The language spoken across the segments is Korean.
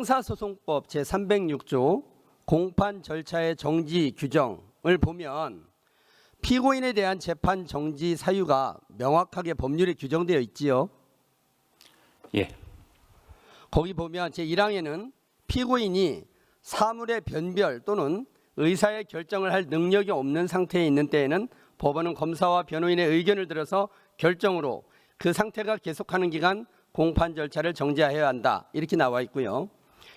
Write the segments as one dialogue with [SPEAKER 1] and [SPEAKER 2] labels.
[SPEAKER 1] 형사소송법 제306조 공판 절차의 정지 규정을 보면 피고인에 대한 재판 정지 사유가 명확하게 법률에 규정되어 있지요.
[SPEAKER 2] 예.
[SPEAKER 1] 거기 보면 제1항에는 피고인이 사물의 변별 또는 의사의 결정을 할 능력이 없는 상태에 있는 때에는 법원은 검사와 변호인의 의견을 들어서 결정으로 그 상태가 계속하는 기간 공판 절차를 정지해야 한다. 이렇게 나와 있고요.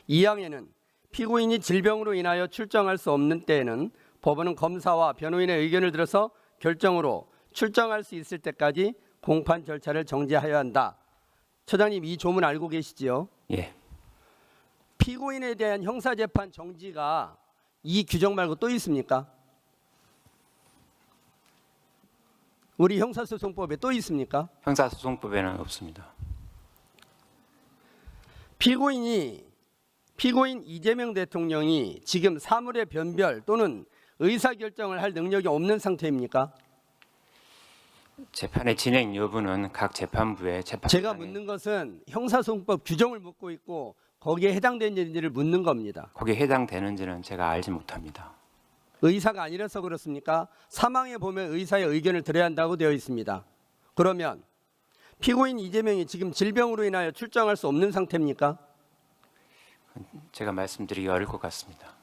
[SPEAKER 1] 2항에는 피고인이 질병으로 인하여 출정할 수 없는 때에는 법원은 검사와 변호인의 의견을 들어서 결정으로 출정할 수 있을 때까지 공판 절차를 정지하여야 한다. 처장님, 이 조문 알고 계시지요?
[SPEAKER 2] 예.
[SPEAKER 1] 피고인에 대한 형사재판 정지가 이 규정 말고 또 있습니까? 우리 형사소송법에 또 있습니까?
[SPEAKER 2] 형사소송법에는 없습니다.
[SPEAKER 1] 피고인 이재명 대통령이 지금 사물의 변별 또는 의사결정을 할 능력이 없는 상태입니까?
[SPEAKER 2] 재판의 진행 여부는 각 재판부의 재판장의
[SPEAKER 1] 제가 묻는 것은 형사소송법 규정을 묻고 있고 거기에 해당되는지를 묻는 겁니다.
[SPEAKER 2] 거기에 해당되는지는 제가 알지 못합니다.
[SPEAKER 1] 의사가 아니라서 그렇습니까? 사망에 보면 의사의 의견을 들어야 한다고 되어 있습니다. 그러면 피고인 이재명이 지금 질병으로 인하여 출정할 수 없는 상태입니까?
[SPEAKER 2] 제가 말씀드리기 어려울 것 같습니다.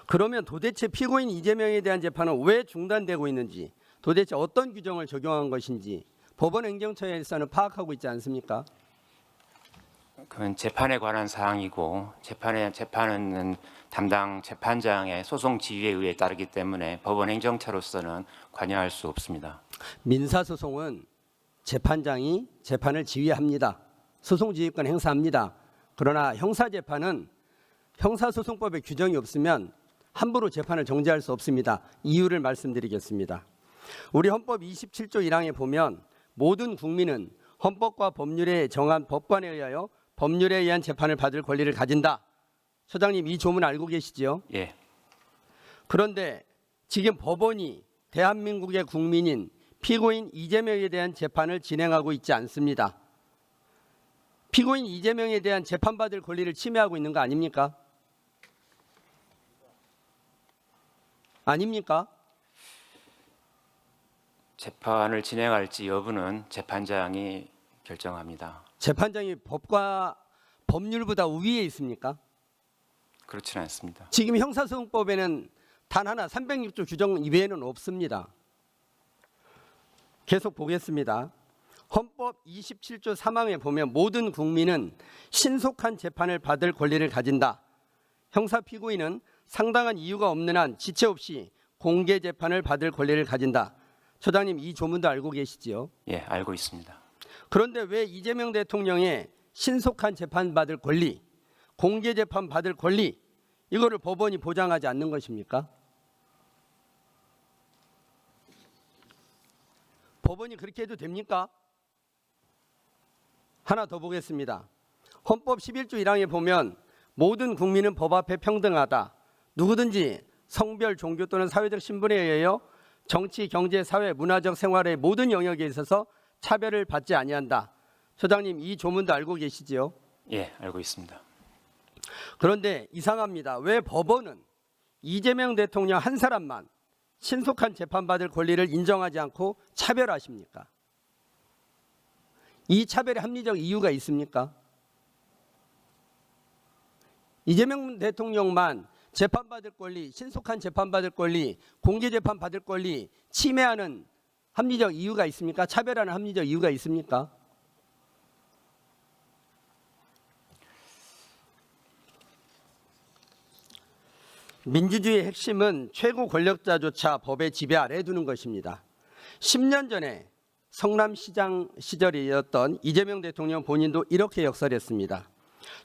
[SPEAKER 1] 그러면 도대체 피고인 이재명에 대한 재판은 왜 중단되고 있는지, 도대체 어떤 규정을 적용한 것인지 법원 행정처에서는 파악하고 있지 않습니까?
[SPEAKER 2] 그건 재판에 관한 사항이고 재판은 담당 재판장의 소송 지휘에 의해 따르기 때문에 법원 행정처로서는 관여할 수 없습니다.
[SPEAKER 1] 민사소송은 재판장이 재판을 지휘합니다. 소송지휘권 행사합니다. 그러나 형사재판은 형사소송법에 규정이 없으면 함부로 재판을 정지할 수 없습니다. 이유를 말씀드리겠습니다. 우리 헌법 27조 1항에 보면 모든 국민은 헌법과 법률에 정한 법관에 의하여 법률에 의한 재판을 받을 권리를 가진다. 소장님, 이 조문 알고 계시죠?
[SPEAKER 2] 예.
[SPEAKER 1] 그런데 지금 법원이 대한민국의 국민인 피고인 이재명에 대한 재판을 진행하고 있지 않습니다. 피고인 이재명에 대한 재판받을 권리를 침해하고 있는 거 아닙니까? 아닙니까?
[SPEAKER 2] 재판을 진행할지 여부는 재판장이 결정합니다.
[SPEAKER 1] 재판장이 법과 법률보다 우위에 있습니까?
[SPEAKER 2] 그렇지는 않습니다.
[SPEAKER 1] 지금 형사소송법에는 단 하나 306조 규정 이외에는 없습니다. 계속 보겠습니다. 헌법 27조 3항에 보면 모든 국민은 신속한 재판을 받을 권리를 가진다. 형사 피고인은 상당한 이유가 없는 한 지체 없이 공개 재판을 받을 권리를 가진다. 처장님, 이 조문도 알고 계시지요?
[SPEAKER 2] 예, 알고 있습니다.
[SPEAKER 1] 그런데 왜 이재명 대통령의 신속한 재판 받을 권리, 공개 재판 받을 권리, 이거를 법원이 보장하지 않는 것입니까? 법원이 그렇게 해도 됩니까? 하나 더 보겠습니다. 헌법 11조 1항에 보면 모든 국민은 법 앞에 평등하다. 누구든지 성별, 종교 또는 사회적 신분에 의하여 정치, 경제, 사회, 문화적 생활의 모든 영역에 있어서 차별을 받지 아니한다. 소장님, 이 조문도 알고 계시지요?
[SPEAKER 2] 예, 알고 있습니다.
[SPEAKER 1] 그런데 이상합니다. 왜 법원은 이재명 대통령 한 사람만 신속한 재판받을 권리를 인정하지 않고 차별하십니까? 이 차별의 합리적 이유가 있습니까? 이재명 대통령만 재판받을 권리, 신속한 재판받을 권리, 공개 재판 받을 권리 침해하는 합리적 이유가 있습니까? 차별하는 합리적 이유가 있습니까? 민주주의의 핵심은 최고 권력자조차 법의 지배 아래에 두는 것입니다. 10년 전에 성남시장 시절이었던 이재명 대통령 본인도 이렇게 역설했습니다.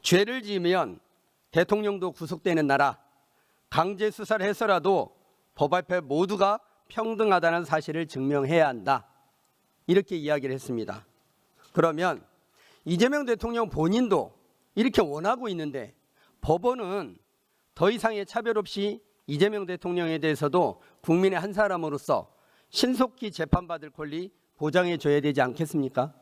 [SPEAKER 1] 죄를 지으면 대통령도 구속되는 나라, 강제 수사를 해서라도 법 앞에 모두가 평등하다는 사실을 증명해야 한다. 이렇게 이야기를 했습니다. 그러면 이재명 대통령 본인도 이렇게 원하고 있는데 법원은 더 이상의 차별 없이 이재명 대통령에 대해서도 국민의 한 사람으로서 신속히 재판받을 권리 보장해 줘야 되지 않겠습니까?